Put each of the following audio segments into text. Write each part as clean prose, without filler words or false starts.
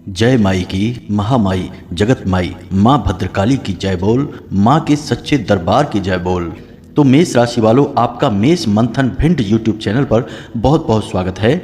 जय माई की, महामाई जगत माई, माँ भद्रकाली की जय बोल, माँ के सच्चे दरबार की जय बोल। तो मेष राशि वालों, आपका मेष मंथन भिंड यूट्यूब चैनल पर बहुत बहुत स्वागत है।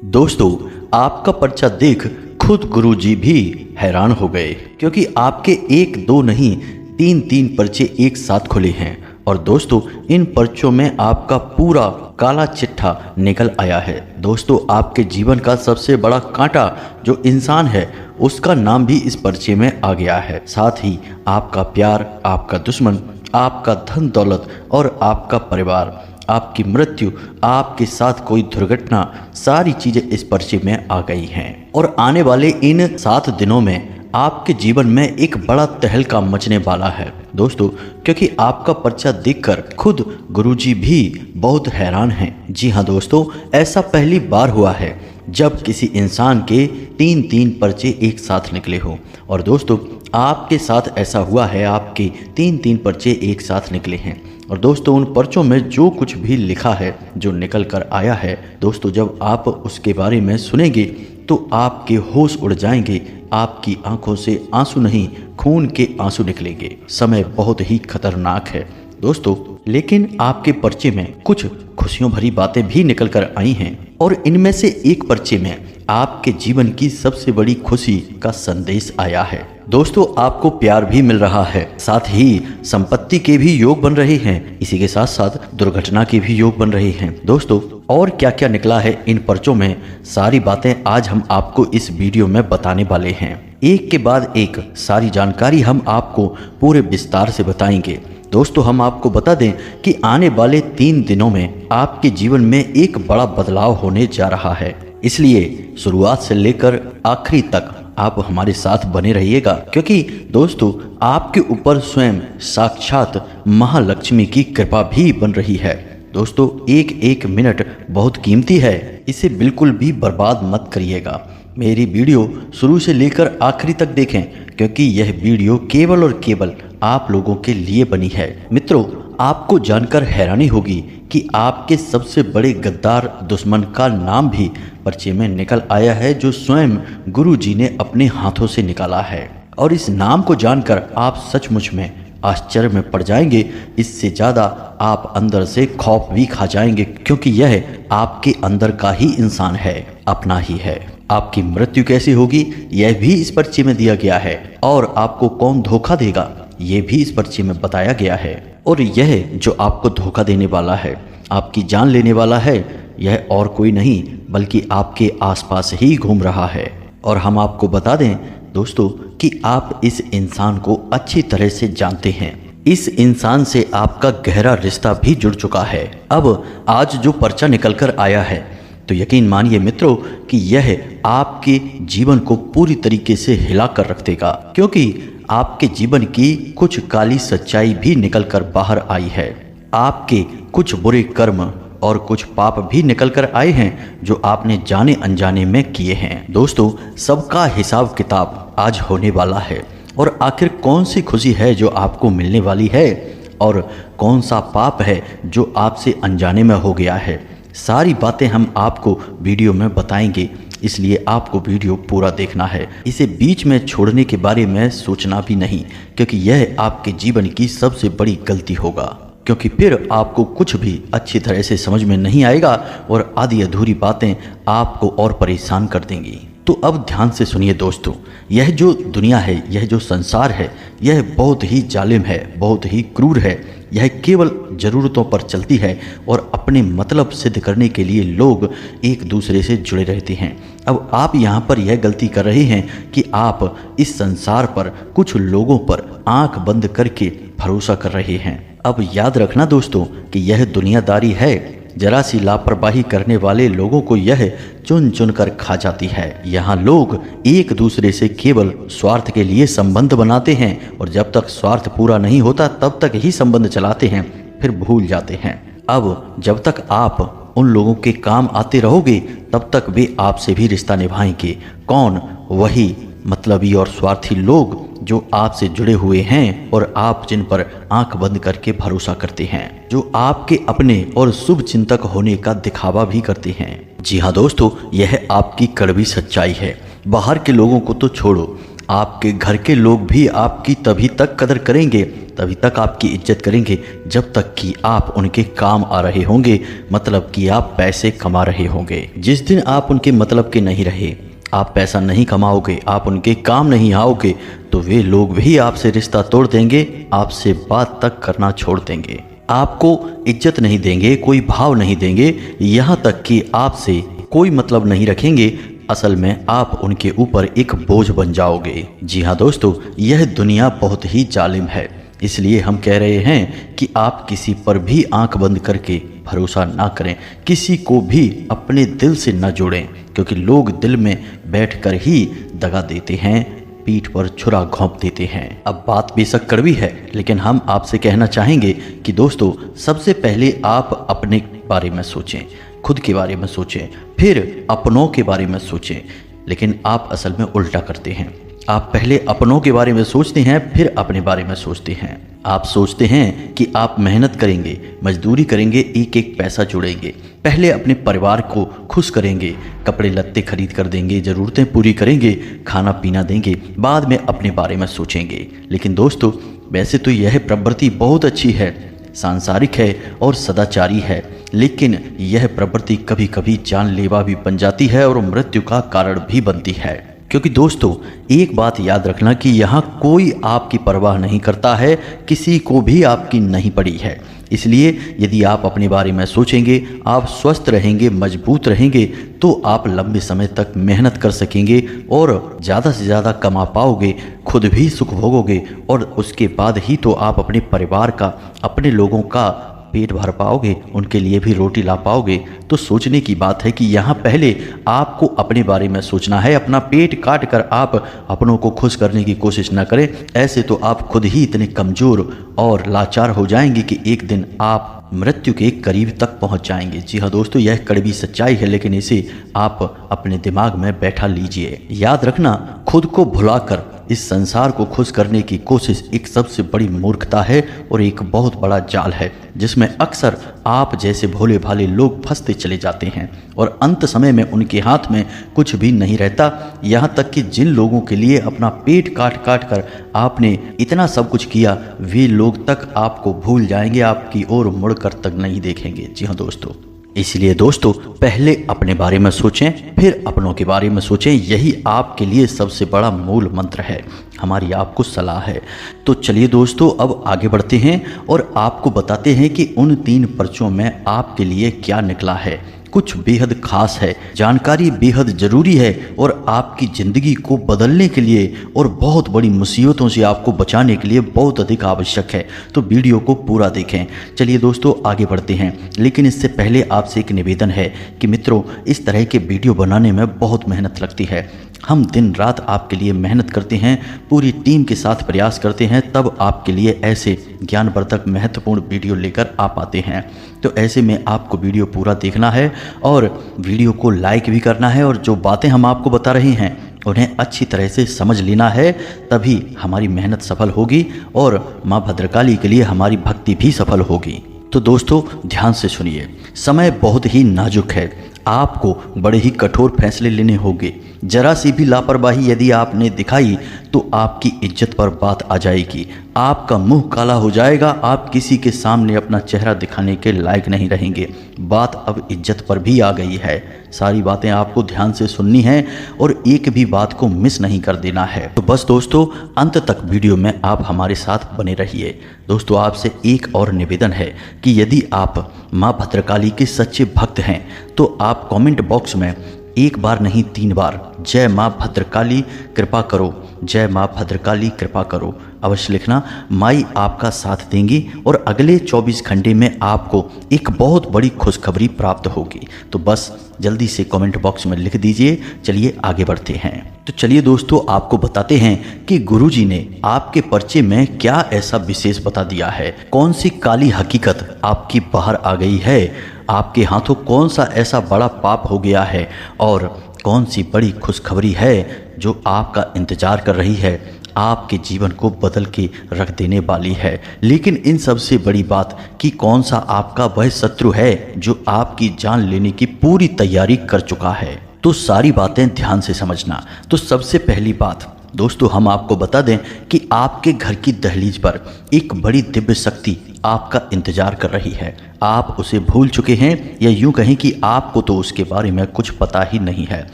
दोस्तों, आपका पर्चा देख खुद गुरुजी भी हैरान हो गए, क्योंकि आपके एक दो नहीं तीन पर्चे एक साथ खुले हैं। और दोस्तों, इन पर्चों में आपका पूरा काला चिट्ठा निकल आया है। दोस्तों, आपके जीवन का सबसे बड़ा कांटा जो इंसान है, उसका नाम भी इस पर्चे में आ गया है। साथ ही आपका प्यार, आपका दुश्मन, आपका धन दौलत और आपका परिवार, आपकी मृत्यु, आपके साथ कोई दुर्घटना, सारी चीजें इस पर्चे में आ गई हैं। और आने वाले इन 7 दिनों में आपके जीवन में एक बड़ा तहलका मचने वाला है दोस्तों, क्योंकि आपका पर्चा देखकर खुद गुरुजी भी बहुत हैरान हैं। जी हाँ दोस्तों, ऐसा पहली बार हुआ है जब किसी इंसान के तीन पर्चे एक साथ निकले हो। और दोस्तों, आपके साथ ऐसा हुआ है, आपके तीन पर्चे एक साथ निकले हैं। और दोस्तों, उन पर्चों में जो कुछ भी लिखा है, जो निकल कर आया है दोस्तों, जब आप उसके बारे में सुनेंगे तो आपके होश उड़ जाएंगे, आपकी आंखों से आंसू नहीं खून के आंसू निकलेंगे। समय बहुत ही खतरनाक है दोस्तों, लेकिन आपके पर्चे में कुछ खुशियों भरी बातें भी निकल कर आई हैं। और इनमें से एक पर्चे में आपके जीवन की सबसे बड़ी खुशी का संदेश आया है। दोस्तों, आपको प्यार भी मिल रहा है, साथ ही संपत्ति के भी योग बन रहे हैं, इसी के साथ साथ दुर्घटना के भी योग बन रहे हैं। दोस्तों, और क्या क्या निकला है इन पर्चों में, सारी बातें आज हम आपको इस वीडियो में बताने वाले हैं। एक के बाद एक सारी जानकारी हम आपको पूरे विस्तार से बताएंगे। दोस्तों, हम आपको बता दें कि आने वाले 3 दिनों में आपके जीवन में एक बड़ा बदलाव होने जा रहा है, इसलिए शुरुआत से लेकर आखिरी तक आप हमारे साथ बने रहिएगा, क्योंकि दोस्तों, आपके ऊपर स्वयं साक्षात महालक्ष्मी की कृपा भी बन रही है। दोस्तों, एक मिनट बहुत कीमती है, इसे बिल्कुल भी बर्बाद मत करिएगा। मेरी वीडियो शुरू से लेकर आखिरी तक देखें, क्योंकि यह वीडियो केवल और केवल आप लोगों के लिए बनी है। मित्रों, आपको जानकर हैरानी होगी कि आपके सबसे बड़े गद्दार दुश्मन का नाम भी पर्चे में निकल आया है, जो स्वयं गुरुजी ने अपने हाथों से निकाला है। और इस नाम को जानकर आप सचमुच में आश्चर्य में पड़ जाएंगे। इससे ज़्यादा आप अंदर से खौफ भी खा जाएंगे, क्योंकि यह आपके अंदर का ही इंसान है, अपना ही है। आपकी मृत्यु कैसी होगी, यह भी इस पर्चे में दिया गया है। और आपको कौन धोखा देगा, यह भी इस पर्चे में बताया गया है। और यह जो आपको धोखा देने वाला है, आपकी जान लेने वाला है, यह और कोई नहीं बल्कि आपके आसपास ही घूम रहा है। और हम आपको बता दें दोस्तों कि आप इस इंसान को अच्छी तरह से जानते हैं। इस इंसान से आपका गहरा रिश्ता भी जुड़ चुका है। अब आज जो पर्चा निकल कर आया है, तो यकीन मानिए मित्रों कि यह आपके जीवन को पूरी तरीके से हिला कर रख देगा, क्योंकि आपके जीवन की कुछ काली सच्चाई भी निकल कर बाहर आई है। आपके कुछ बुरे कर्म और कुछ पाप भी निकल कर आए हैं, जो आपने जाने अनजाने में किए हैं। दोस्तों, सबका हिसाब किताब आज होने वाला है। और आखिर कौन सी खुशी है जो आपको मिलने वाली है, और कौन सा पाप है जो आपसे अनजाने में हो गया है, सारी बातें हम आपको वीडियो में बताएंगे। इसलिए आपको वीडियो पूरा देखना है, इसे बीच में छोड़ने के बारे में सोचना भी नहीं, क्योंकि यह आपके जीवन की सबसे बड़ी गलती होगा, क्योंकि फिर आपको कुछ भी अच्छी तरह से समझ में नहीं आएगा और आधी अधूरी बातें आपको और परेशान कर देंगी। तो अब ध्यान से सुनिए दोस्तों, यह जो दुनिया है, यह जो संसार है, यह बहुत ही जालिम है, बहुत ही क्रूर है। यह केवल ज़रूरतों पर चलती है और अपने मतलब सिद्ध करने के लिए लोग एक दूसरे से जुड़े रहते हैं। अब आप यहाँ पर यह गलती कर रहे हैं कि आप इस संसार पर कुछ लोगों पर आंख बंद करके भरोसा कर रहे हैं। अब याद रखना दोस्तों कि यह दुनियादारी है, जरा सी लापरवाही करने वाले लोगों को यह चुन चुन कर खा जाती है। यहाँ लोग एक दूसरे से केवल स्वार्थ के लिए संबंध बनाते हैं, और जब तक स्वार्थ पूरा नहीं होता तब तक ही संबंध चलाते हैं, फिर भूल जाते हैं। अब जब तक आप उन लोगों के काम आते रहोगे, तब तक वे आपसे भी रिश्ता निभाएंगे। कौन? वही मतलबी और स्वार्थी लोग जो आपसे जुड़े हुए हैं और आप जिन पर आंख बंद करके भरोसा करते हैं, जो आपके अपने और शुभ चिंतक होने का दिखावा भी करते हैं। जी हाँ दोस्तों, यह आपकी कड़वी सच्चाई है। बाहर के लोगों को तो छोड़ो, आपके घर के लोग भी आपकी तभी तक कदर करेंगे, तभी तक आपकी इज्जत करेंगे जब तक कि आप उनके काम आ रहे होंगे, मतलब कि आप पैसे कमा रहे होंगे। जिस दिन आप उनके मतलब के नहीं रहे, आप पैसा नहीं कमाओगे, आप उनके काम नहीं आओगे, तो वे लोग भी आपसे रिश्ता तोड़ देंगे, आपसे बात तक करना छोड़ देंगे, आपको इज्जत नहीं देंगे, कोई भाव नहीं देंगे, यहाँ तक कि आपसे कोई मतलब नहीं रखेंगे। असल में आप उनके ऊपर एक बोझ बन जाओगे। जी हाँ दोस्तों, यह दुनिया बहुत ही जालिम है, इसलिए हम कह रहे हैं कि आप किसी पर भी आंख बंद करके भरोसा ना करें, किसी को भी अपने दिल से न जोड़ें, क्योंकि लोग दिल में बैठकर ही दगा देते हैं, पीठ पर छुरा घोंप देते हैं। अब बात बेशक कड़वी है, लेकिन हम आपसे कहना चाहेंगे कि दोस्तों, सबसे पहले आप अपने बारे में सोचें, खुद के बारे में सोचें, फिर अपनों के बारे में सोचें। लेकिन आप असल में उल्टा करते हैं, आप पहले अपनों के बारे में सोचते हैं, फिर अपने बारे में सोचते हैं। आप सोचते हैं कि आप मेहनत करेंगे, मजदूरी करेंगे, एक एक पैसा जोड़ेंगे, पहले अपने परिवार को खुश करेंगे, कपड़े लत्ते खरीद कर देंगे, ज़रूरतें पूरी करेंगे, खाना पीना देंगे, बाद में अपने बारे में सोचेंगे। लेकिन दोस्तों, वैसे तो यह प्रवृत्ति बहुत अच्छी है, सांसारिक है और सदाचारी है, लेकिन यह प्रवृत्ति कभी कभी जानलेवा भी बन जाती है और मृत्यु का कारण भी बनती है। क्योंकि दोस्तों, एक बात याद रखना कि यहाँ कोई आपकी परवाह नहीं करता है, किसी को भी आपकी नहीं पड़ी है। इसलिए यदि आप अपने बारे में सोचेंगे, आप स्वस्थ रहेंगे, मजबूत रहेंगे, तो आप लंबे समय तक मेहनत कर सकेंगे और ज़्यादा से ज़्यादा कमा पाओगे, खुद भी सुख भोगोगे, और उसके बाद ही तो आप अपने परिवार का, अपने लोगों का पेट भर पाओगे, उनके लिए भी रोटी ला पाओगे। तो सोचने की बात है कि यहाँ पहले आपको अपने बारे में सोचना है, अपना पेट काट कर आप अपनों को खुश करने की कोशिश ना करें। ऐसे तो आप खुद ही इतने कमज़ोर और लाचार हो जाएंगे कि एक दिन आप मृत्यु के करीब तक पहुंच जाएंगे। जी हाँ दोस्तों, यह कड़वी सच्चाई है, लेकिन इसे आप अपने दिमाग में बैठा लीजिए। याद रखना, खुद को भुलाकर इस संसार को खुश करने की कोशिश एक सबसे बड़ी मूर्खता है और एक बहुत बड़ा जाल है, जिसमें अक्सर आप जैसे भोले भाले लोग फंसते चले जाते हैं और अंत समय में उनके हाथ में कुछ भी नहीं रहता। यहाँ तक कि जिन लोगों के लिए अपना पेट काट काट कर आपने इतना सब कुछ किया, वे लोग तक आपको भूल जाएंगे, आपकी ओर मुड़कर तक नहीं देखेंगे। जी हाँ दोस्तों, इसलिए दोस्तों, पहले अपने बारे में सोचें, फिर अपनों के बारे में सोचें। यही आपके लिए सबसे बड़ा मूल मंत्र है, हमारी आपको सलाह है। तो चलिए दोस्तों, अब आगे बढ़ते हैं और आपको बताते हैं कि उन 3 पर्चों में आपके लिए क्या निकला है। कुछ बेहद खास है, जानकारी बेहद ज़रूरी है और आपकी ज़िंदगी को बदलने के लिए और बहुत बड़ी मुसीबतों से आपको बचाने के लिए बहुत अधिक आवश्यक है। तो वीडियो को पूरा देखें। चलिए दोस्तों, आगे बढ़ते हैं, लेकिन इससे पहले आपसे एक निवेदन है कि मित्रों, इस तरह के वीडियो बनाने में बहुत मेहनत लगती है। हम दिन रात आपके लिए मेहनत करते हैं, पूरी टीम के साथ प्रयास करते हैं, तब आपके लिए ऐसे ज्ञानवर्धक महत्वपूर्ण वीडियो लेकर आ पाते हैं। तो ऐसे में आपको वीडियो पूरा देखना है और वीडियो को लाइक भी करना है, और जो बातें हम आपको बता रहे हैं उन्हें अच्छी तरह से समझ लेना है, तभी हमारी मेहनत सफल होगी और माँ भद्रकाली के लिए हमारी भक्ति भी सफल होगी। तो दोस्तों, ध्यान से सुनिए, समय बहुत ही नाजुक है, आपको बड़े ही कठोर फैसले लेने होंगे। जरा सी भी लापरवाही यदि आपने दिखाई तो आपकी इज्जत पर बात आ जाएगी, आपका मुंह काला हो जाएगा, आप किसी के सामने अपना चेहरा दिखाने के लायक नहीं रहेंगे। बात अब इज्जत पर भी आ गई है, सारी बातें आपको ध्यान से सुननी है और एक भी बात को मिस नहीं कर देना है। तो बस दोस्तों, अंत तक वीडियो में आप हमारे साथ बने रहिए। दोस्तों, आपसे एक और निवेदन है कि यदि आप माँ भद्रकाली के सच्चे भक्त हैं तो आप कमेंट बॉक्स में एक बार नहीं 3 बार जय माँ भद्रकाली कृपा करो, जय माँ भद्रकाली कृपा करो अवश्य लिखना। माई आपका साथ देंगी और अगले 24 घंटे में आपको एक बहुत बड़ी खुशखबरी प्राप्त होगी। तो बस जल्दी से कमेंट बॉक्स में लिख दीजिए। चलिए आगे बढ़ते हैं। तो चलिए दोस्तों, आपको बताते हैं कि गुरुजी ने आपके पर्चे में क्या ऐसा विशेष बता दिया है, कौन सी काली हकीकत आपकी बाहर आ गई है, आपके हाथों कौन सा ऐसा बड़ा पाप हो गया है और कौन सी बड़ी खुशखबरी है जो आपका इंतजार कर रही है, आपके जीवन को बदल के रख देने वाली है। लेकिन इन सबसे बड़ी बात कि कौन सा आपका वह शत्रु है जो आपकी जान लेने की पूरी तैयारी कर चुका है। तो सारी बातें ध्यान से समझना। तो सबसे पहली बात दोस्तों, हम आपको बता दें कि आपके घर की दहलीज पर एक बड़ी दिव्य शक्ति आपका इंतजार कर रही है। आप उसे भूल चुके हैं, या यूं कहें कि आपको तो उसके बारे में कुछ पता ही नहीं है,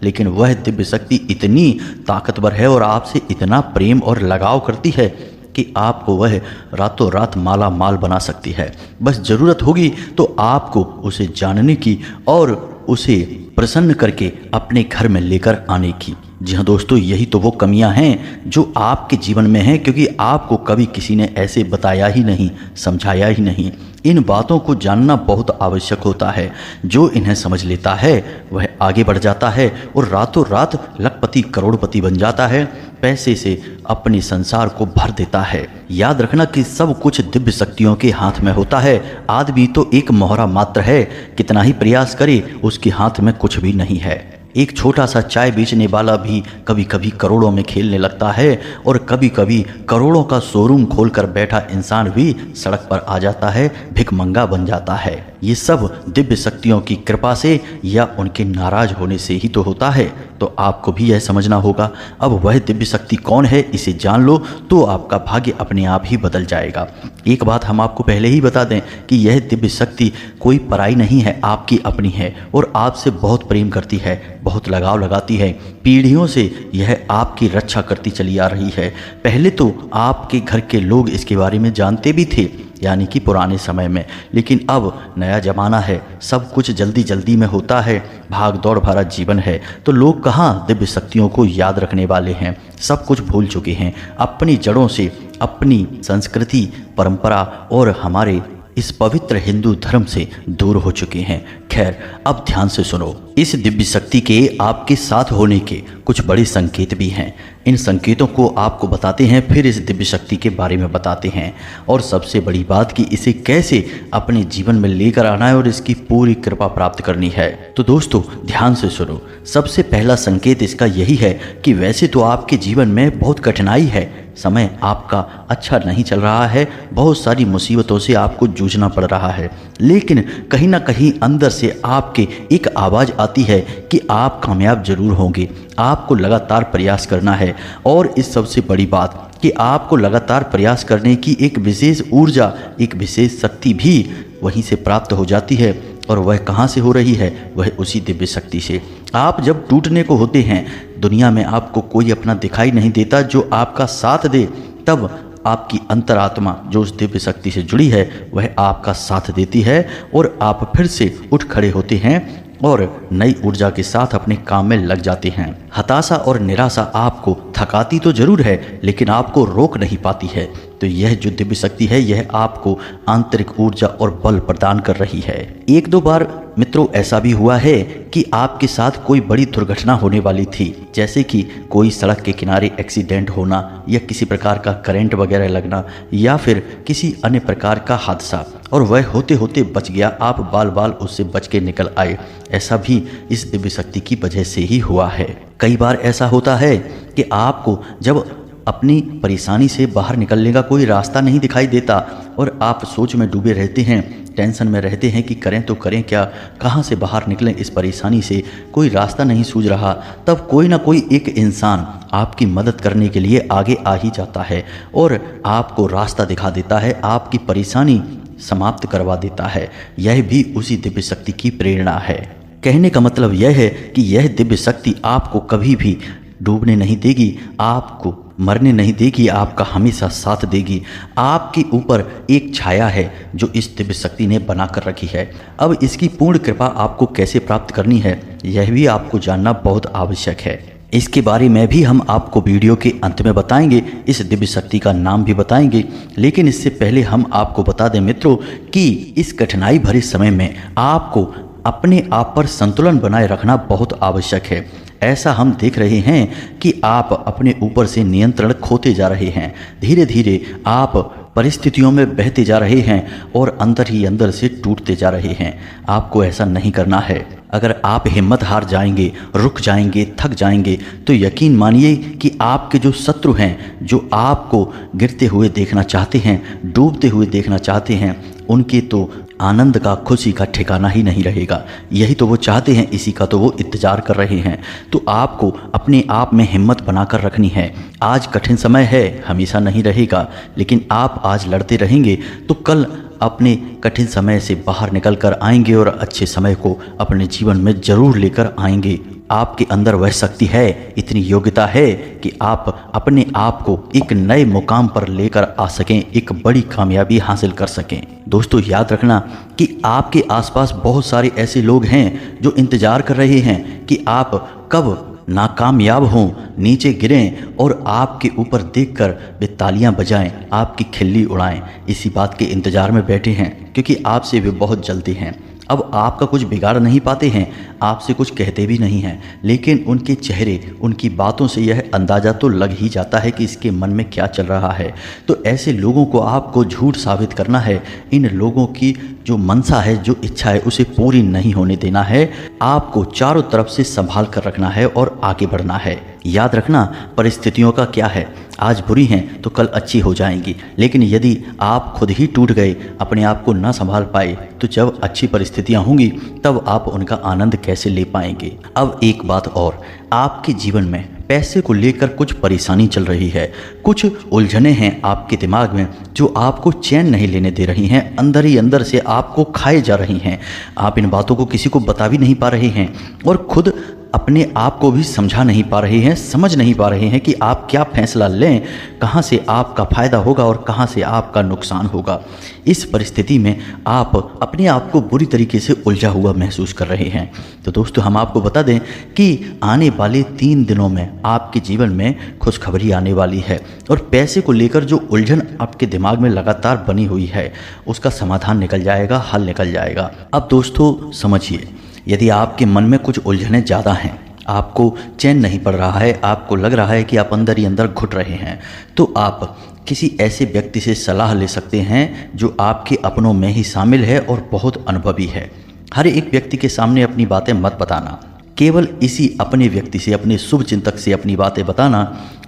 लेकिन वह दिव्य शक्ति इतनी ताकतवर है और आपसे इतना प्रेम और लगाव करती है कि आपको वह रातों रात माला माल बना सकती है। बस ज़रूरत होगी तो आपको उसे जानने की और उसे प्रसन्न करके अपने घर में लेकर आने की। जी हाँ दोस्तों, यही तो वो कमियां हैं जो आपके जीवन में हैं, क्योंकि आपको कभी किसी ने ऐसे बताया ही नहीं, समझाया ही नहीं। इन बातों को जानना बहुत आवश्यक होता है। जो इन्हें समझ लेता है वह आगे बढ़ जाता है और रातों रात लखपति करोड़पति बन जाता है, पैसे से अपने संसार को भर देता है। याद रखना कि सब कुछ दिव्य शक्तियों के हाथ में होता है। आदमी तो एक मोहरा मात्र है, कितना ही प्रयास करे उसके हाथ में कुछ भी नहीं है। एक छोटा सा चाय बेचने वाला भी कभी कभी करोड़ों में खेलने लगता है, और कभी कभी करोड़ों का शोरूम खोलकर बैठा इंसान भी सड़क पर आ जाता है, भिखमंगा बन जाता है। ये सब दिव्य शक्तियों की कृपा से या उनके नाराज होने से ही तो होता है। तो आपको भी यह समझना होगा। अब वह दिव्य शक्ति कौन है, इसे जान लो तो आपका भाग्य अपने आप ही बदल जाएगा। एक बात हम आपको पहले ही बता दें कि यह दिव्य शक्ति कोई पराई नहीं है, आपकी अपनी है और आपसे बहुत प्रेम करती है, बहुत लगाव लगाती है। पीढ़ियों से यह आपकी रक्षा करती चली आ रही है। पहले तो आपके घर के लोग इसके बारे में जानते भी थे, यानी कि पुराने समय में, लेकिन अब नया ज़माना है, सब कुछ जल्दी जल्दी में होता है, भाग दौड़ भरा जीवन है, तो लोग कहाँ दिव्य शक्तियों को याद रखने वाले हैं। सब कुछ भूल चुके हैं, अपनी जड़ों से, अपनी संस्कृति, परंपरा और हमारे इस पवित्र हिंदू धर्म से दूर हो चुके हैं। खैर, अब ध्यान से सुनो। इस दिव्य शक्ति के आपके साथ होने के कुछ बड़े संकेत भी हैं। इन संकेतों को आपको बताते हैं, फिर इस दिव्य शक्ति के बारे में बताते हैं, और सबसे बड़ी बात कि इसे कैसे अपने जीवन में लेकर आना है और इसकी पूरी कृपा प्राप्त करनी है। तो दोस्तों ध्यान से सुनो। सबसे पहला संकेत इसका यही है कि वैसे तो आपके जीवन में बहुत कठिनाई है, समय आपका अच्छा नहीं चल रहा है, बहुत सारी मुसीबतों से आपको जूझना पड़ रहा है, लेकिन कहीं ना कहीं अंदर से आपके एक आवाज़ आती है कि आप कामयाब जरूर होंगे। आपको लगातार प्रयास करना है, और इस सबसे बड़ी बात कि आपको लगातार प्रयास करने की एक विशेष ऊर्जा, एक विशेष शक्ति भी वहीं से प्राप्त हो जाती है। और वह कहाँ से हो रही है? वह उसी दिव्य शक्ति से। आप जब टूटने को होते हैं, दुनिया में आपको कोई अपना दिखाई नहीं देता जो आपका साथ दे, तब आपकी अंतरात्मा जो उस दिव्य शक्ति से जुड़ी है वह आपका साथ देती है, और आप फिर से उठ खड़े होते हैं और नई ऊर्जा के साथ अपने काम में लग जाते हैं। हताशा और निराशा आपको थकाती तो जरूर है, लेकिन आपको रोक नहीं पाती है। तो यह जो दिव्य शक्ति है, यह आपको आंतरिक ऊर्जा और बल प्रदान कर रही है। एक दो बार मित्रों ऐसा भी हुआ है कि आपके साथ कोई बड़ी दुर्घटना होने वाली थी, जैसे कि कोई सड़क के किनारे एक्सीडेंट होना, या किसी प्रकार का करंट वगैरह लगना, या फिर किसी अन्य प्रकार का हादसा, और वह होते होते बच गया, आप बाल बाल उससे बच के निकल आए। ऐसा भी इस दिव्य शक्ति की वजह से ही हुआ है। कई बार ऐसा होता है कि आपको जब अपनी परेशानी से बाहर निकलने का कोई रास्ता नहीं दिखाई देता और आप सोच में डूबे रहते हैं, टेंशन में रहते हैं कि करें तो करें क्या, कहाँ से बाहर निकलें इस परेशानी से, कोई रास्ता नहीं सूझ रहा, तब कोई ना कोई एक इंसान आपकी मदद करने के लिए आगे आ ही जाता है और आपको रास्ता दिखा देता है, आपकी परेशानी समाप्त करवा देता है। यह भी उसी दिव्य शक्ति की प्रेरणा है। कहने का मतलब यह है कि यह दिव्य शक्ति आपको कभी भी डूबने नहीं देगी, आपको मरने नहीं देगी, आपका हमेशा साथ देगी। आपके ऊपर एक छाया है जो इस दिव्य शक्ति ने बना कर रखी है। अब इसकी पूर्ण कृपा आपको कैसे प्राप्त करनी है, यह भी आपको जानना बहुत आवश्यक है। इसके बारे में भी हम आपको वीडियो के अंत में बताएंगे, इस दिव्य शक्ति का नाम भी बताएंगे। लेकिन इससे पहले हम आपको बता दें मित्रों कि इस कठिनाई भरे समय में आपको अपने आप पर संतुलन बनाए रखना बहुत आवश्यक है। ऐसा हम देख रहे हैं कि आप अपने ऊपर से नियंत्रण खोते जा रहे हैं। धीरे धीरे आप परिस्थितियों में बहते जा रहे हैं और अंदर ही अंदर से टूटते जा रहे हैं। आपको ऐसा नहीं करना है। अगर आप हिम्मत हार जाएंगे, रुक जाएंगे, थक जाएंगे, तो यकीन मानिए कि आपके जो शत्रु हैं, जो आपको गिरते हुए देखना चाहते हैं, डूबते हुए देखना चाहते हैं, उनके तो आनंद का, खुशी का ठिकाना ही नहीं रहेगा। यही तो वो चाहते हैं, इसी का तो वो इंतज़ार कर रहे हैं। तो आपको अपने आप में हिम्मत बनाकर रखनी है। आज कठिन समय है, हमेशा नहीं रहेगा, लेकिन आप आज लड़ते रहेंगे तो कल अपने कठिन समय से बाहर निकल कर आएंगे और अच्छे समय को अपने जीवन में ज़रूर लेकर आएंगे। आपके अंदर वह शक्ति है, इतनी योग्यता है कि आप अपने आप को एक नए मुकाम पर लेकर आ सकें, एक बड़ी कामयाबी हासिल कर सकें। दोस्तों याद रखना कि आपके आसपास बहुत सारे ऐसे लोग हैं जो इंतज़ार कर रहे हैं कि आप कब नाकामयाब हों, नीचे गिरें और आपके ऊपर देखकर वे तालियां बजाएं, आपकी खिल्ली उड़ाएं। इसी बात के इंतज़ार में बैठे हैं क्योंकि आपसे वे बहुत जलते हैं। अब आपका कुछ बिगाड़ नहीं पाते हैं, आपसे कुछ कहते भी नहीं हैं, लेकिन उनके चेहरे, उनकी बातों से यह अंदाज़ा तो लग ही जाता है कि इसके मन में क्या चल रहा है। तो ऐसे लोगों को आपको झूठ साबित करना है। इन लोगों की जो मनसा है, जो इच्छा है, उसे पूरी नहीं होने देना है। आपको चारों तरफ से संभाल कर रखना है और आगे बढ़ना है। याद रखना, परिस्थितियों का क्या है, आज बुरी हैं तो कल अच्छी हो जाएंगी, लेकिन यदि आप खुद ही टूट गए, अपने आप को ना संभाल पाए, तो जब अच्छी परिस्थितियां होंगी तब आप उनका आनंद कैसे ले पाएंगे। अब एक बात और, आपके जीवन में पैसे को लेकर कुछ परेशानी चल रही है, कुछ उलझने हैं आपके दिमाग में जो आपको चैन नहीं लेने दे रही हैं, अंदर ही अंदर से आपको खाए जा रही हैं। आप इन बातों को किसी को बता भी नहीं पा रहे हैं और खुद अपने आप को भी समझा नहीं पा रहे हैं, समझ नहीं पा रहे हैं कि आप क्या फैसला लें, कहां से आपका फ़ायदा होगा और कहां से आपका नुकसान होगा। इस परिस्थिति में आप अपने आप को बुरी तरीके से उलझा हुआ महसूस कर रहे हैं। तो दोस्तों हम आपको बता दें कि आने वाले 3 दिनों में आपके जीवन में खुशखबरी आने वाली है और पैसे को लेकर जो उलझन आपके दिमाग में लगातार बनी हुई है, उसका समाधान निकल जाएगा, हल निकल जाएगा। अब दोस्तों समझिए, यदि आपके मन में कुछ उलझनें ज़्यादा हैं, आपको चैन नहीं पड़ रहा है, आपको लग रहा है कि आप अंदर ही अंदर घुट रहे हैं, तो आप किसी ऐसे व्यक्ति से सलाह ले सकते हैं जो आपके अपनों में ही शामिल है और बहुत अनुभवी है। हर एक व्यक्ति के सामने अपनी बातें मत बताना, केवल इसी अपने व्यक्ति से, अपने शुभ चिंतक से अपनी बातें बताना।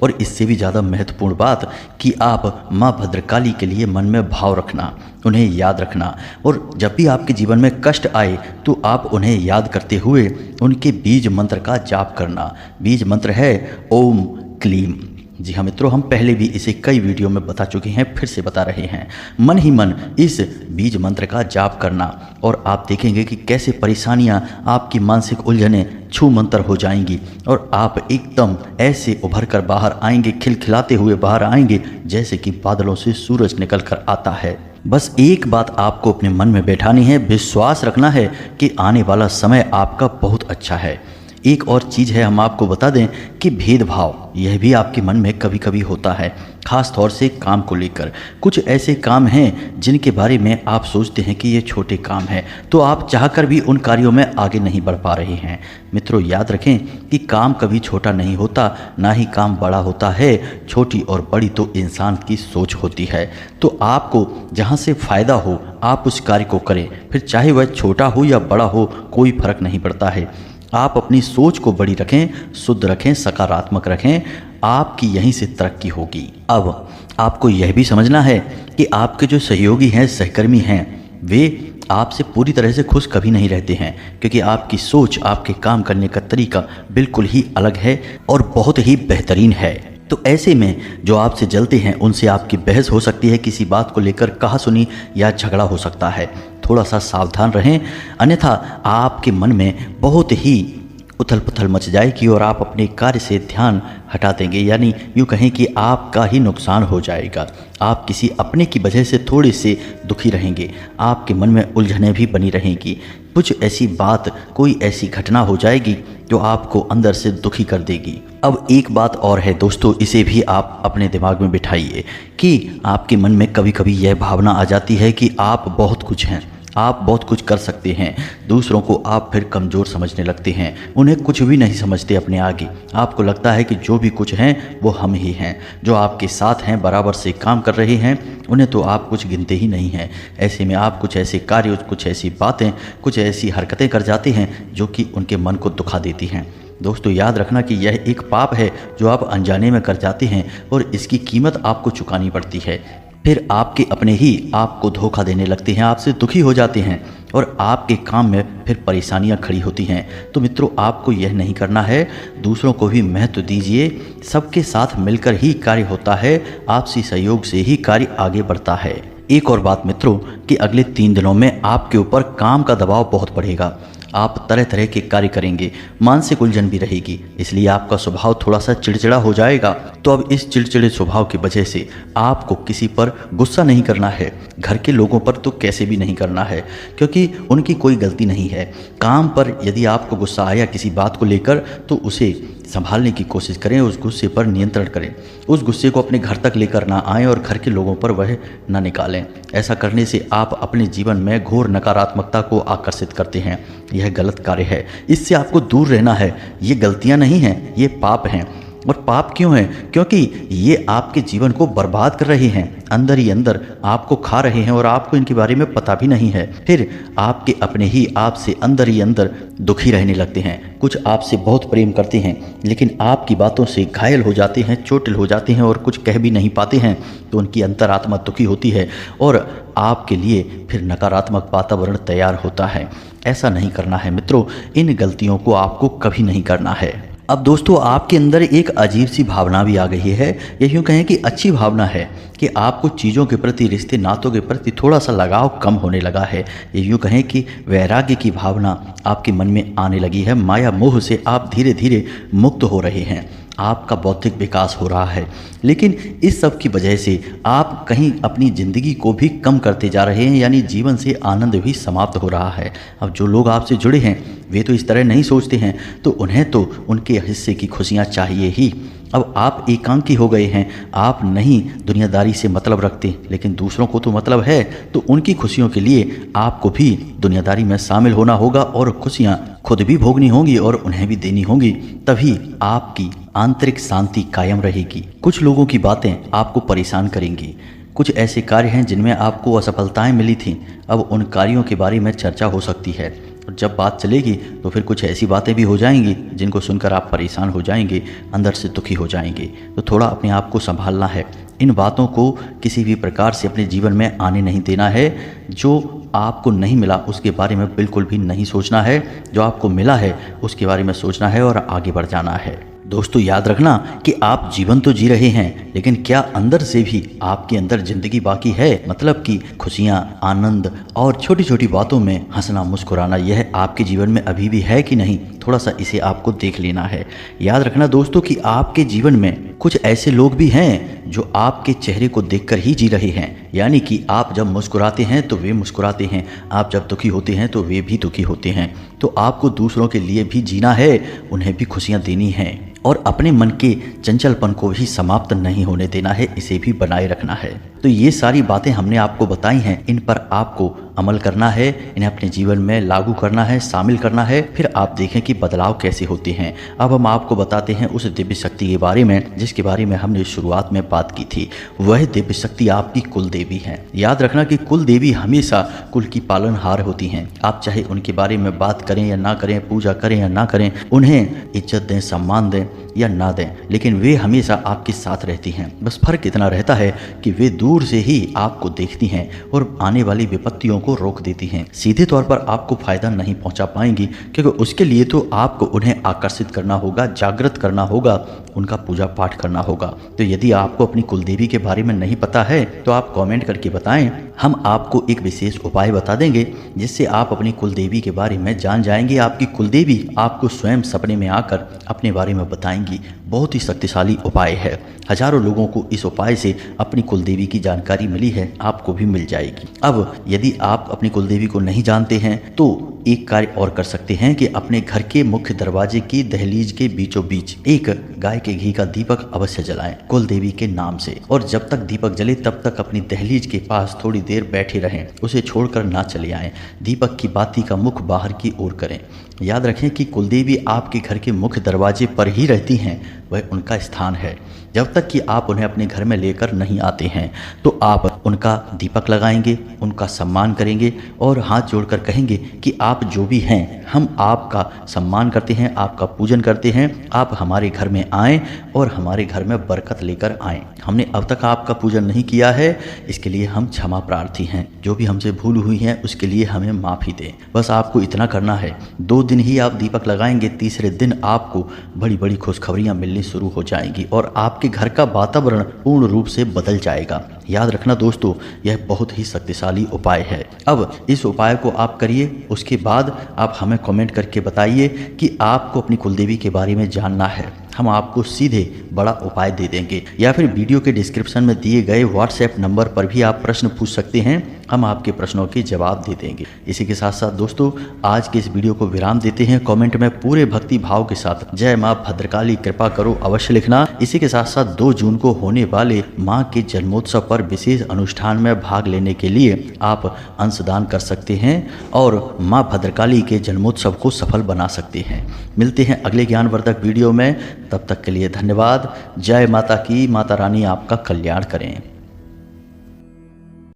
और इससे भी ज़्यादा महत्वपूर्ण बात कि आप माँ भद्रकाली के लिए मन में भाव रखना, उन्हें याद रखना। और जब भी आपके जीवन में कष्ट आए तो आप उन्हें याद करते हुए उनके बीज मंत्र का जाप करना। बीज मंत्र है ओम क्लीम। जी हाँ मित्रों, हम पहले भी इसे कई वीडियो में बता चुके हैं, फिर से बता रहे हैं। मन ही मन इस बीज मंत्र का जाप करना और आप देखेंगे कि कैसे परेशानियां, आपकी मानसिक उलझनें छू मंतर हो जाएंगी और आप एकदम ऐसे उभर कर बाहर आएंगे, खिलखिलाते हुए बाहर आएंगे जैसे कि बादलों से सूरज निकल कर आता है। बस एक बात आपको अपने मन में बैठानी है, विश्वास रखना है कि आने वाला समय आपका बहुत अच्छा है। एक और चीज़ है, हम आपको बता दें कि भेदभाव यह भी आपके मन में कभी कभी होता है, ख़ास तौर से काम को लेकर। कुछ ऐसे काम हैं जिनके बारे में आप सोचते हैं कि ये छोटे काम हैं, तो आप चाहकर भी उन कार्यों में आगे नहीं बढ़ पा रहे हैं। मित्रों याद रखें कि काम कभी छोटा नहीं होता, ना ही काम बड़ा होता है। छोटी और बड़ी तो इंसान की सोच होती है। तो आपको जहाँ से फ़ायदा हो आप उस कार्य को करें, फिर चाहे वह छोटा हो या बड़ा हो, कोई फर्क नहीं पड़ता है। आप अपनी सोच को बड़ी रखें, शुद्ध रखें, सकारात्मक रखें, आपकी यहीं से तरक्की होगी। अब आपको यह भी समझना है कि आपके जो सहयोगी हैं, सहकर्मी हैं, वे आपसे पूरी तरह से खुश कभी नहीं रहते हैं, क्योंकि आपकी सोच, आपके काम करने का तरीका बिल्कुल ही अलग है और बहुत ही बेहतरीन है। तो ऐसे में जो आपसे जलते हैं उनसे आपकी बहस हो सकती है, किसी बात को लेकर कहासुनी या झगड़ा हो सकता है। थोड़ा सा सावधान रहें, अन्यथा आपके मन में बहुत ही उथल पुथल मच जाएगी और आप अपने कार्य से ध्यान हटा देंगे, यानी यूँ कहें कि आपका ही नुकसान हो जाएगा। आप किसी अपने की वजह से थोड़े से दुखी रहेंगे, आपके मन में उलझनें भी बनी रहेंगी। कुछ ऐसी बात, कोई ऐसी घटना हो जाएगी जो आपको अंदर से दुखी कर देगी। अब एक बात और है दोस्तों, इसे भी आप अपने दिमाग में बिठाइए कि आपके मन में कभी कभी यह भावना आ जाती है कि आप बहुत कुछ हैं, आप बहुत कुछ कर सकते हैं। दूसरों को आप फिर कमज़ोर समझने लगते हैं, उन्हें कुछ भी नहीं समझते अपने आगे। आपको लगता है कि जो भी कुछ हैं वो हम ही हैं, जो आपके साथ हैं, बराबर से काम कर रहे हैं, उन्हें तो आप कुछ गिनते ही नहीं हैं। ऐसे में आप कुछ ऐसे कार्य, कुछ ऐसी बातें, कुछ ऐसी हरकतें कर जाते हैं जो कि उनके मन को दुखा देती हैं। दोस्तों याद रखना कि यह एक पाप है जो आप अनजाने में कर जाते हैं और इसकी कीमत आपको चुकानी पड़ती है। फिर आपके अपने ही आपको धोखा देने लगते हैं, आपसे दुखी हो जाते हैं और आपके काम में फिर परेशानियां खड़ी होती हैं। तो मित्रों, आपको यह नहीं करना है। दूसरों को भी महत्व दीजिए। सबके साथ मिलकर ही कार्य होता है, आपसी सहयोग से ही कार्य आगे बढ़ता है। एक और बात मित्रों कि अगले 3 दिनों में आपके ऊपर काम का दबाव बहुत बढ़ेगा। आप तरह तरह के कार्य करेंगे, मानसिक उलझन भी रहेगी, इसलिए आपका स्वभाव थोड़ा सा चिड़चिड़ा हो जाएगा। तो अब इस चिड़चिड़े स्वभाव की वजह से आपको किसी पर गुस्सा नहीं करना है, घर के लोगों पर तो कैसे भी नहीं करना है, क्योंकि उनकी कोई गलती नहीं है। काम पर यदि आपको गुस्सा आया किसी बात को लेकर तो उसे संभालने की कोशिश करें, उस गुस्से पर नियंत्रण करें। उस गुस्से को अपने घर तक लेकर ना आएं और घर के लोगों पर वह ना निकालें। ऐसा करने से आप अपने जीवन में घोर नकारात्मकता को आकर्षित करते हैं। यह गलत कार्य है, इससे आपको दूर रहना है। ये गलतियां नहीं हैं, ये पाप हैं। और पाप क्यों है? क्योंकि ये आपके जीवन को बर्बाद कर रहे हैं, अंदर ही अंदर आपको खा रहे हैं और आपको इनके बारे में पता भी नहीं है। फिर आपके अपने ही आपसे अंदर ही अंदर दुखी रहने लगते हैं। कुछ आपसे बहुत प्रेम करते हैं लेकिन आपकी बातों से घायल हो जाते हैं, चोटिल हो जाते हैं और कुछ कह भी नहीं पाते हैं, तो उनकी अंतरात्मा दुखी होती है और आपके लिए फिर नकारात्मक वातावरण तैयार होता है। ऐसा नहीं करना है मित्रों, इन गलतियों को आपको कभी नहीं करना है। अब दोस्तों, आपके अंदर एक अजीब सी भावना भी आ गई है। ये यूँ कहें कि अच्छी भावना है कि आपको चीज़ों के प्रति, रिश्ते नातों के प्रति थोड़ा सा लगाव कम होने लगा है। ये यूँ कहें कि वैराग्य की भावना आपके मन में आने लगी है। माया मोह से आप धीरे धीरे मुक्त हो रहे हैं, आपका बौद्धिक विकास हो रहा है। लेकिन इस सब की वजह से आप कहीं अपनी ज़िंदगी को भी कम करते जा रहे हैं, यानी जीवन से आनंद भी समाप्त हो रहा है। अब जो लोग आपसे जुड़े हैं वे तो इस तरह नहीं सोचते हैं, तो उन्हें तो उनके हिस्से की खुशियाँ चाहिए ही। अब आप एकांकी हो गए हैं, आप नहीं दुनियादारी से मतलब रखते, लेकिन दूसरों को तो मतलब है। तो उनकी खुशियों के लिए आपको भी दुनियादारी में शामिल होना होगा और खुशियाँ खुद भी भोगनी होंगी और उन्हें भी देनी होंगी, तभी आपकी आंतरिक शांति कायम रहेगी। कुछ लोगों की बातें आपको परेशान करेंगी। कुछ ऐसे कार्य हैं जिनमें आपको असफलताएं मिली थीं, अब उन कार्यों के बारे में चर्चा हो सकती है। और जब बात चलेगी तो फिर कुछ ऐसी बातें भी हो जाएंगी जिनको सुनकर आप परेशान हो जाएंगे, अंदर से दुखी हो जाएंगे। तो थोड़ा अपने आप को संभालना है। इन बातों को किसी भी प्रकार से अपने जीवन में आने नहीं देना है। जो आपको नहीं मिला उसके बारे में बिल्कुल भी नहीं सोचना है, जो आपको मिला है उसके बारे में सोचना है और आगे बढ़ जाना है। दोस्तों, याद रखना कि आप जीवन तो जी रहे हैं, लेकिन क्या अंदर से भी आपके अंदर जिंदगी बाकी है? मतलब कि खुशियाँ, आनंद और छोटी छोटी बातों में हंसना, मुस्कुराना, यह आपके जीवन में अभी भी है कि नहीं? थोड़ा सा इसे आपको देख लेना है। याद रखना दोस्तों कि आपके जीवन में कुछ ऐसे लोग भी हैं जो आपके चेहरे को देखकर ही जी रहे हैं, यानी कि आप जब मुस्कुराते हैं तो वे मुस्कुराते हैं, आप जब दुखी होते हैं तो वे भी दुखी होते हैं। तो आपको दूसरों के लिए भी जीना है, उन्हें भी खुशियाँ देनी हैं और अपने मन के चंचलपन को भी समाप्त नहीं होने देना है, इसे भी बनाए रखना है। तो ये सारी बातें हमने आपको बताई हैं, इन पर आपको अमल करना है, इन्हें अपने जीवन में लागू करना है, शामिल करना है, फिर आप देखें कि बदलाव कैसे होते हैं। अब हम आपको बताते हैं उस दिव्य शक्ति के बारे में जिसके बारे में हमने शुरुआत में बात की थी। वह दिव्य शक्ति आपकी कुल देवी है। याद रखना कि कुल देवी हमेशा कुल की पालनहार होती हैं। आप चाहे उनके बारे में बात करें या ना करें, पूजा करें या ना करें, उन्हें इज्जत दें, सम्मान दें या ना दें, लेकिन वे हमेशा आपके साथ रहती हैं। बस फर्क इतना रहता है कि वे दूर से ही आपको देखती हैं और आने वाली विपत्तियों को रोक देती हैं। सीधे तौर पर आपको फायदा नहीं पहुंचा पाएंगी, क्योंकि उसके लिए तो आपको उन्हें आकर्षित करना होगा, जागृत करना होगा, उनका पूजा पाठ करना होगा। तो यदि आपको अपनी कुलदेवी के बारे में नहीं पता है तो आप कमेंट करके बताएं, हम आपको एक विशेष उपाय बता देंगे जिससे आप अपनी कुलदेवी के बारे में जान जाएंगे। आपकी कुलदेवी आपको स्वयं सपने में आकर अपने बारे में बताएंगी। बहुत ही शक्तिशाली उपाय है। हजारों लोगों को इस उपाय से अपनी कुलदेवी की जानकारी मिली है, आपको भी मिल जाएगी। अब यदि आप अपनी कुलदेवी को नहीं जानते हैं तो एक कार्य और कर सकते हैं कि अपने घर के मुख्य दरवाजे की दहलीज के बीचों बीच एक गाय के घी का दीपक अवश्य जलाएं कुलदेवी के नाम से, और जब तक दीपक जले तब तक अपनी दहलीज के पास थोड़ी देर बैठे रहें, उसे छोड़कर ना चले आएं। दीपक की बाती का मुख बाहर की ओर करें। याद रखें कि कुलदेवी आपके घर के मुख्य दरवाजे पर ही रहती हैं, वह उनका स्थान है। जब तक कि आप उन्हें अपने घर में लेकर नहीं आते हैं तो आप उनका दीपक लगाएंगे, उनका सम्मान करेंगे और हाथ जोड़कर कहेंगे कि आप जो भी हैं हम आपका सम्मान करते हैं, आपका पूजन करते हैं, आप हमारे घर में आएँ और हमारे घर में बरकत लेकर आएँ। हमने अब तक आपका पूजन नहीं किया है, इसके लिए हम क्षमा प्रार्थी हैं। जो भी हमसे भूल हुई है उसके लिए हमें माफ़ी दें। बस आपको इतना करना है। 2 दिन ही आप दीपक लगाएंगे, तीसरे दिन आपको बड़ी बड़ी खुशखबरियाँ मिलनी शुरू हो जाएंगी और आपके घर का वातावरण पूर्ण रूप से बदल जाएगा। याद रखना दोस्तों, यह बहुत ही शक्तिशाली उपाय है। अब इस उपाय को आप करिए, उसके बाद आप हमें कमेंट करके बताइए कि आपको अपनी कुलदेवी के बारे में जानना है। हम आपको सीधे बड़ा उपाय दे देंगे, या फिर वीडियो के डिस्क्रिप्शन में दिए गए व्हाट्सएप नंबर पर भी आप प्रश्न पूछ सकते हैं, हम आपके प्रश्नों के जवाब दे देंगे। इसी के साथ साथ दोस्तों, आज के इस वीडियो को विराम देते हैं। कमेंट में पूरे भक्ति भाव के साथ जय माँ भद्रकाली कृपा करो अवश्य लिखना। इसी के साथ साथ 2 जून को होने वाले माँ के जन्मोत्सव पर विशेष अनुष्ठान में भाग लेने के लिए आप अंशदान कर सकते हैं और माँ भद्रकाली के जन्मोत्सव को सफल बना सकते हैं। मिलते हैं अगले ज्ञानवर्धक वीडियो में, तब तक के लिए धन्यवाद। जय माता की, माता रानी आपका कल्याण करें।